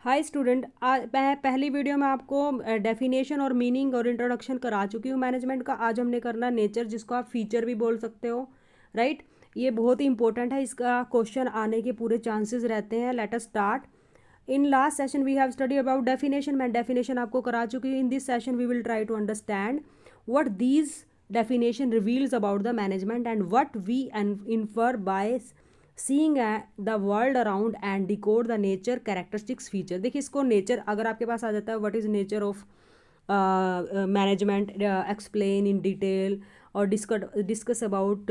Hi student, मैं पहली video में आपको डेफिनेशन और मीनिंग और इंट्रोडक्शन करा चुकी हूँ मैनेजमेंट का। आज हमने करना नेचर, जिसको आप फीचर भी बोल सकते हो, राइट। ये बहुत ही इंपॉर्टेंट है, इसका क्वेश्चन आने के पूरे चांसेस रहते हैं। Let us start. In last session we have study about definition. मैं डेफिनेशन आपको करा चुकी हूँ। In this session we will try to understand what these definition reveals about the management and what we infer by seeing the world around and decode the nature characteristics feature। देखिए, इसको nature अगर आपके पास आ जाता है, what is nature of management, explain in detail और discuss about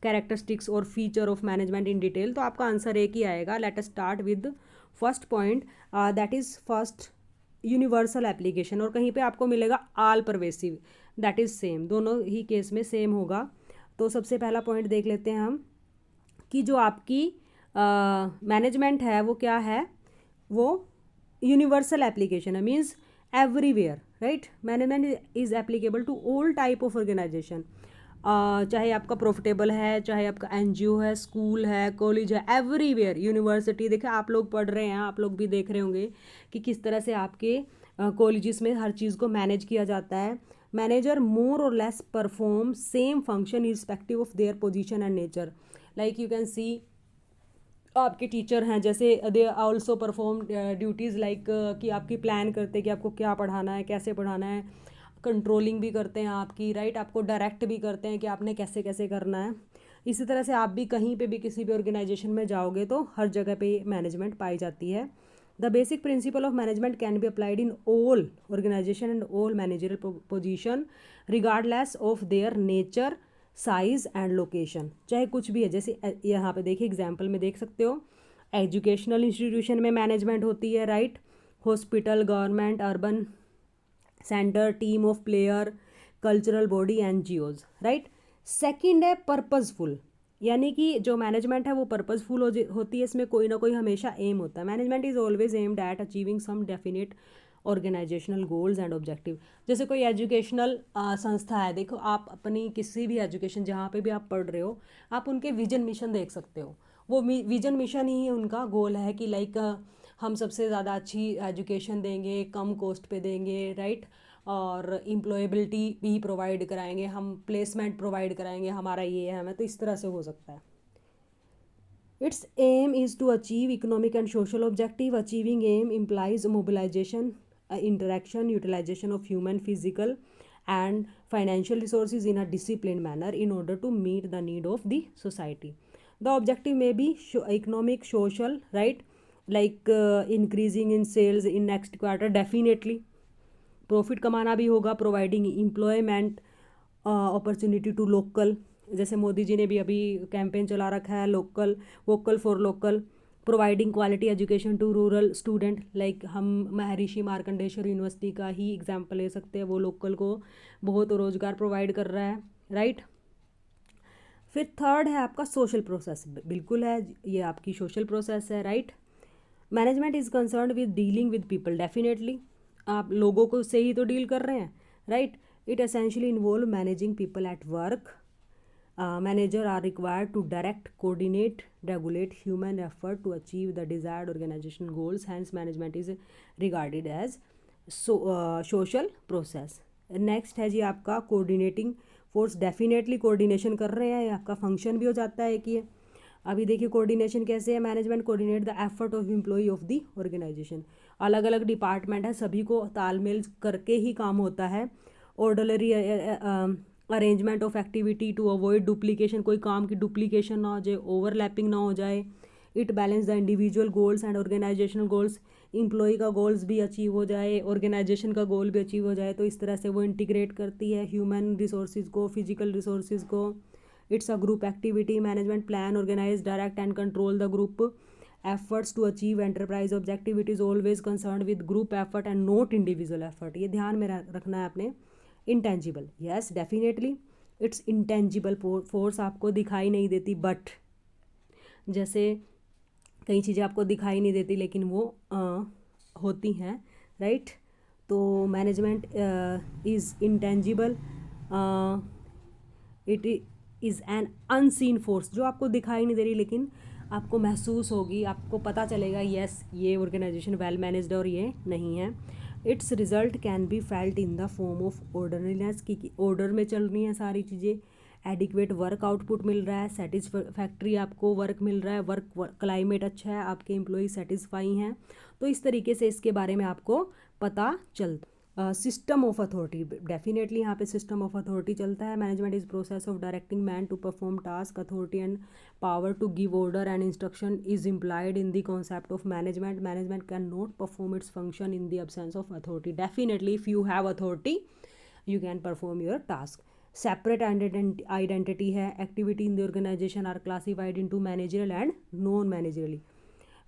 characteristics और feature of management in detail, तो आपका आंसर एक ही आएगा। Late us start with first point, that is first universal application. और कहीं पे आपको मिलेगा आल परवेसिव, दैट इज सेम, दोनों ही केस में सेम होगा। तो सबसे पहला पॉइंट देख लेते हैं हम कि जो आपकी मैनेजमेंट है वो क्या है, वो यूनिवर्सल एप्लीकेशन है, means everywhere, right. Management is applicable to all type of organisation, चाहे आपका प्रॉफिटेबल है, चाहे आपका एनजीओ है, स्कूल है, कॉलेज है, एवरीवेयर। यूनिवर्सिटी, देखिए आप लोग पढ़ रहे हैं, आप लोग भी देख रहे होंगे कि किस तरह से आपके कॉलेजेस में हर चीज़ को मैनेज किया जाता है। मैनेजर मोर और less perform same function irrespective of their position and nature. Like you can see, आपके टीचर हैं जैसे, they also perform duties like कि आपकी प्लान करते हैं कि आपको क्या पढ़ाना है, कैसे पढ़ाना है, कंट्रोलिंग भी करते हैं आपकी, राइट। आपको डायरेक्ट भी करते हैं कि आपने कैसे कैसे करना है। इसी तरह से आप भी कहीं पे भी किसी भी ऑर्गेनाइजेशन में जाओगे तो हर जगह पे मैनेजमेंट पाई जाती है। The basic principle of management can be applied in all organization and all managerial position regardless of their nature, size and location. चाहे कुछ भी है, जैसे यहाँ पे देखिए एग्जाम्पल में देख सकते हो, एजुकेशनल इंस्टीट्यूशन में मैनेजमेंट होती है, right. Hospital, government, urban centre, team of player, cultural body, NGOs, right. Second है पर्पजफुल, यानी कि जो मैनेजमेंट है वो पर्पजफुल होती है, इसमें कोई ना कोई हमेशा एम होता है। Management is always aimed at achieving some definite organizational goals and objective. जैसे कोई एजुकेशनल संस्था है, देखो आप अपनी किसी भी एजुकेशन जहाँ पे भी आप पढ़ रहे हो, आप उनके विजन मिशन देख सकते हो। वो विजन मिशन ही उनका गोल है कि लाइक हम सबसे ज़्यादा अच्छी एजुकेशन देंगे, कम कॉस्ट पे देंगे, राइट। और एम्प्लॉयबिलिटी भी प्रोवाइड कराएंगे, हम प्लेसमेंट प्रोवाइड कराएंगे, हमारा ये है, हमें तो इस तरह से हो सकता है। Its aim is to achieve economic and social objective. Achieving aim implies mobilization, interaction, utilization of human, physical, and financial resources in a disciplined manner in order to meet the need of the society. The objective may be economic, social, right? Like increasing in sales in next quarter, definitely. Profit कमाना भी होगा, providing employment opportunity to local, जैसे मोदी जी ने भी अभी campaign चला रखा है, local, vocal for local. Providing quality education to rural student, like हम महर्षि मार्कंडेश्वर यूनिवर्सिटी का ही एग्जाम्पल ले सकते हैं, वो लोकल को बहुत रोजगार प्रोवाइड कर रहा है, राइट। फिर थर्ड है आपका सोशल प्रोसेस, बिल्कुल है, ये आपकी सोशल प्रोसेस है, right. Management is concern with dealing with people, definitely आप लोगों को से ही तो डील कर रहे हैं, right. It essentially involve managing people at work. Manager are required to direct, coordinate, regulate human effort to achieve the desired organization goals, hence management is regarded as social process. Next है जी आपका coordinating force, definitely coordination कर रहे हैं, आपका function भी हो जाता है कि अभी देखिए कोऑर्डिनेशन कैसे है, management coordinate the effort of employ of the organization. अलग अलग डिपार्टमेंट है, सभी को तालमेल करके ही काम होता है। Orderly arrangement of activity to avoid duplication, कोई काम की डुप्लीकेशन ना हो जाए, ओवरलैपिंग ना हो जाए। It balance the individual goals and organizational goals, employ का गोल्स भी अचीव हो जाए, ऑर्गेनाइजेशन का गोल भी अचीव हो जाए, तो इस तरह से वो इंटीग्रेट करती है ह्यूमन रिसोर्सेज को, फिजिकल रिसोर्सेज को। It's a group activity, management plan, organize, direct and control the group efforts to achieve enterprise objective. It is always concerned with group effort and not individual effort. ये ध्यान में रखना है आपने। intangible, yes definitely it's intangible force, आपको दिखाई नहीं देती, बट जैसे कई चीज़ें आपको दिखाई नहीं देती लेकिन वो होती हैं, राइट। तो management is intangible, it is an unseen force, जो आपको दिखाई नहीं दे रही लेकिन आपको महसूस होगी, आपको पता चलेगा यस ये ऑर्गेनाइजेशन वेल मैनेज्ड और ये नहीं है। It's result can be felt in the form of orderliness, की ऑर्डर में चल रही हैं सारी चीज़ें, एडिक्वेट वर्क आउटपुट मिल रहा है, सेटिस्फैक्ट्री आपको वर्क मिल रहा है, वर्क क्लाइमेट अच्छा है, आपके एम्प्लॉय सेटिस्फाई हैं। तो इस तरीके से इसके बारे में आपको पता चल। सिस्टम ऑफ अथॉरिटी, डेफिनेटली यहाँ पे सिस्टम ऑफ अथॉरिटी चलता है। Management is process of directing man to perform task, authority and power to give order and instruction is implied in the concept of management. Management cannot perform its function in the absence of authority. Definitely if you have authority you can perform your task. Separate identity है, activity in the organization are classified into managerial and non managerially.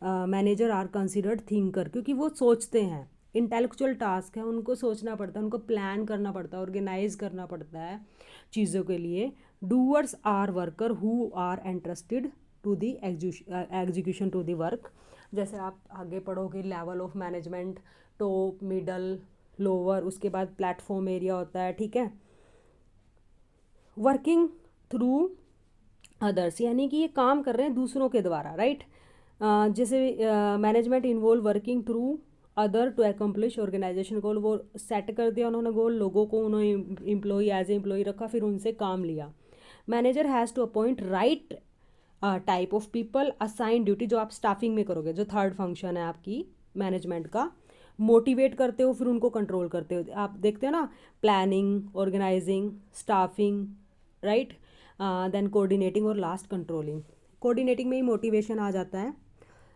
Manager are considered thinker, क्योंकि वो सोचते हैं, intellectual task है, उनको सोचना पड़ता है, उनको प्लान करना पड़ता है, ऑर्गेनाइज करना पड़ता है चीज़ों के लिए। Doers are worker who are interested to the execution to the work. जैसे आप आगे पढ़ोगे level of management, top, middle, lower, उसके बाद प्लेटफॉर्म एरिया होता है, ठीक है। वर्किंग थ्रू अदर्स, यानी कि ये काम कर रहे हैं दूसरों के द्वारा, राइट। जैसे management involve working through other to accomplish organisation goal, वो सेट कर दिया उन्होंने गोल, लोगों को उन्होंने एम्प्लॉई एज ए एम्प्लॉई रखा, फिर उनसे काम लिया। Manager has to appoint right type of people, assign duty, जो आप स्टाफिंग में करोगे, जो थर्ड फंक्शन है आपकी मैनेजमेंट का। मोटिवेट करते हो, फिर उनको कंट्रोल करते हो, आप देखते हो ना, planning, organizing, staffing, right, then coordinating और लास्ट कंट्रोलिंग। कोऑर्डिनेटिंग में ही मोटिवेशन आ जाता है,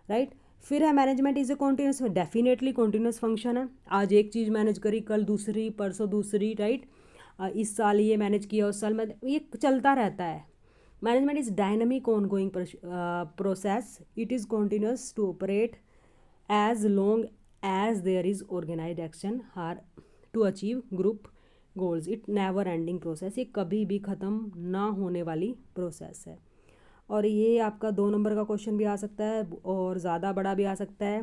राइट। फिर है management is a continuous, definitely continuous function है, आज एक चीज़ मैनेज करी, कल दूसरी, परसों दूसरी, राइट। इस साल ये मैनेज किया, उस साल में, ये चलता रहता है। Management is dynamic ongoing process, it is continuous to operate as long as there is organise action are to achieve group goals. It never ending process, ये कभी भी ख़त्म ना होने वाली प्रोसेस है। और ये आपका 2 नंबर का क्वेश्चन भी आ सकता है और ज़्यादा बड़ा भी आ सकता है।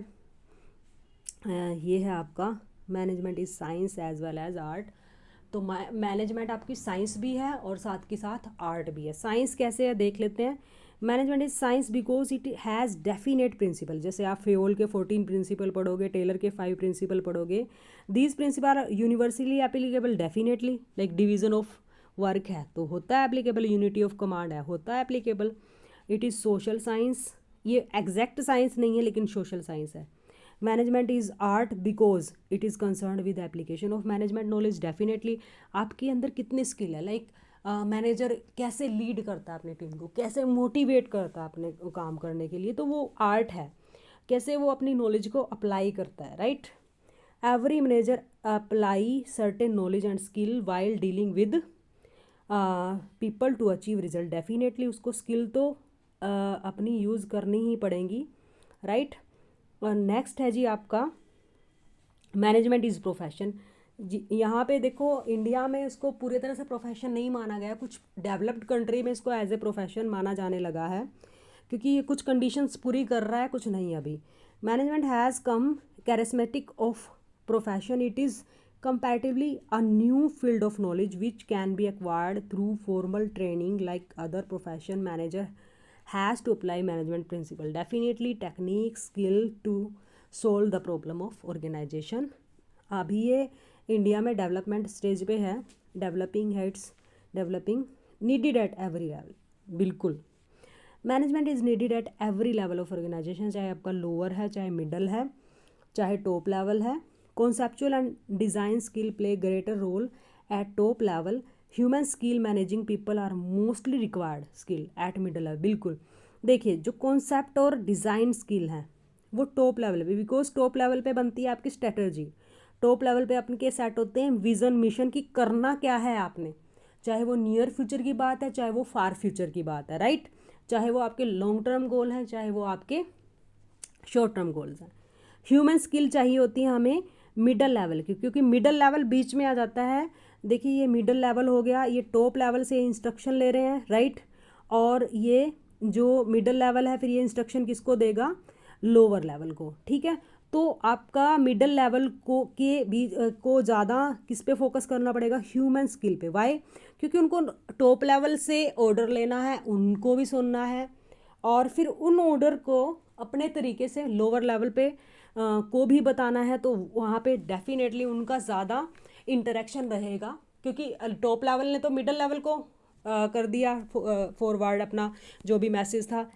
ये है आपका management is science as well as art. तो मैनेजमेंट आपकी साइंस भी है और साथ के साथ आर्ट भी है। साइंस कैसे है देख लेते हैं। Management is science because it has definite principle, जैसे आप फेओल के 14 प्रिंसिपल पढ़ोगे, टेलर के 5 प्रिंसिपल पढ़ोगे। These principle are universally applicable, definitely, like division of work है तो होता है एप्लीकेबल, यूनिटी ऑफ कमांड है होता है applicable. It is social science, ये एग्जैक्ट साइंस नहीं है लेकिन सोशल साइंस है। Management is art because it is concern with application of management knowledge, definitely आपके अंदर कितनी स्किल है, लाइक मैनेजर कैसे लीड करता है अपनी टीम को, कैसे मोटिवेट करता है अपने काम करने के लिए, तो वो आर्ट है। कैसे वो अपनी नॉलेज को अप्लाई करता है, right. Every manager apply certain knowledge and skill while dealing with people to achieve result, definitely उसको स्किल तो अपनी यूज़ करनी ही पड़ेंगी, राइट। और नेक्स्ट है जी आपका मैनेजमेंट इज़ प्रोफेशन। जी यहाँ पे देखो इंडिया में इसको पूरी तरह से प्रोफेशन नहीं माना गया, कुछ डेवलप्ड कंट्री में इसको एज ए प्रोफेशन माना जाने लगा है क्योंकि ये कुछ कंडीशंस पूरी कर रहा है, कुछ नहीं अभी। Management has come charismatic of profession, it is comparatively a new field of knowledge which can be acquired through formal training like other profession. Manager has to apply management principle, definitely technique, skill to solve the problem of organization. अभी ये India में development stage पे है, developing है, it's developing, needed at every level, बिल्कुल। Management is needed at every level of organisation, चाहे आपका lower है, चाहे मिडल है, चाहे टॉप लेवल है। Conceptual and design skill play greater role at top level. Human skill managing people are mostly required skill at middle level. बिल्कुल देखिए जो कॉन्सेप्ट और डिज़ाइन स्किल है वो टॉप लेवल पे, बिकॉज टॉप लेवल पे बनती है आपकी स्ट्रेटजी, टॉप लेवल पे अपन के सेट होते हैं विज़न मिशन की, करना क्या है आपने, चाहे वो नियर फ्यूचर की बात है, चाहे वो फार फ्यूचर की बात है, राइट। चाहे वो आपके लॉन्ग टर्म गोल हैं, चाहे वो आपके शॉर्ट टर्म गोल्स हैं। ह्यूमन स्किल चाहिए होती है हमें मिडल लेवल की, क्योंकि मिडल लेवल बीच में आ जाता है। देखिए ये मिडल लेवल हो गया, ये टॉप लेवल से इंस्ट्रक्शन ले रहे हैं, राइट। और ये जो मिडल लेवल है फिर ये इंस्ट्रक्शन किसको देगा, लोअर लेवल को, ठीक है। तो आपका मिडल लेवल के बीच को ज़्यादा किस पे फोकस करना पड़ेगा, ह्यूमन स्किल पे। वाई, क्योंकि उनको टॉप लेवल से ऑर्डर लेना है, उनको भी सुनना है, और फिर उन ऑर्डर को अपने तरीके से लोअर लेवल पे को भी बताना है, तो वहाँ पे डेफिनेटली उनका ज़्यादा इंटरेक्शन रहेगा, क्योंकि टॉप लेवल ने तो मिडल लेवल को कर दिया फॉरवर्ड अपना जो भी मैसेज था,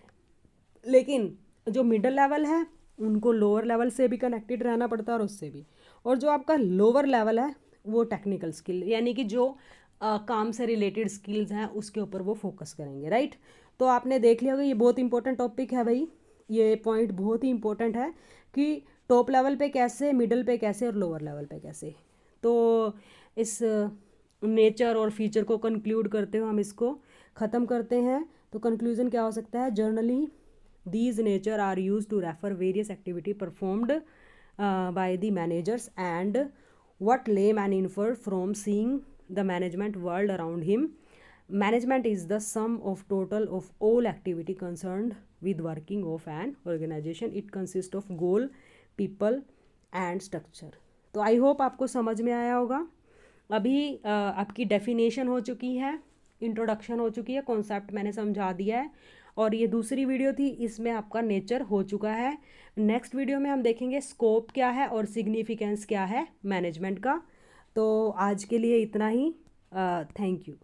लेकिन जो मिडल लेवल है उनको लोअर लेवल से भी कनेक्टेड रहना पड़ता है और उससे भी। और जो आपका लोअर लेवल है वो टेक्निकल स्किल, यानी कि जो काम से रिलेटेड स्किल्स हैं उसके ऊपर वो फोकस करेंगे, राइट। तो आपने देख लिया होगा, ये बहुत इंपॉर्टेंट टॉपिक है भाई, ये पॉइंट बहुत ही इंपॉर्टेंट है कि टॉप लेवल पे कैसे, मिडल पे कैसे और लोअर लेवल पे कैसे। तो इस नेचर और फीचर को कंक्लूड करते हुए हम इसको ख़त्म करते हैं। तो कंक्लूजन क्या हो सकता है, generally these nature are used to refer various activity performed by the managers, and what layman infer from seeing the management world around him. Management is the sum of total of all activity concerned with working of an organization. It consists of goal, people and structure. तो I hope आपको समझ में आया होगा। अभी आपकी definition हो चुकी है, इंट्रोडक्शन हो चुकी है, कॉन्सेप्ट मैंने समझा दिया है, और ये दूसरी वीडियो थी, इसमें आपका नेचर हो चुका है। नेक्स्ट वीडियो में हम देखेंगे स्कोप क्या है और सिग्निफिकेंस क्या है मैनेजमेंट का। तो आज के लिए इतना ही। Thank you.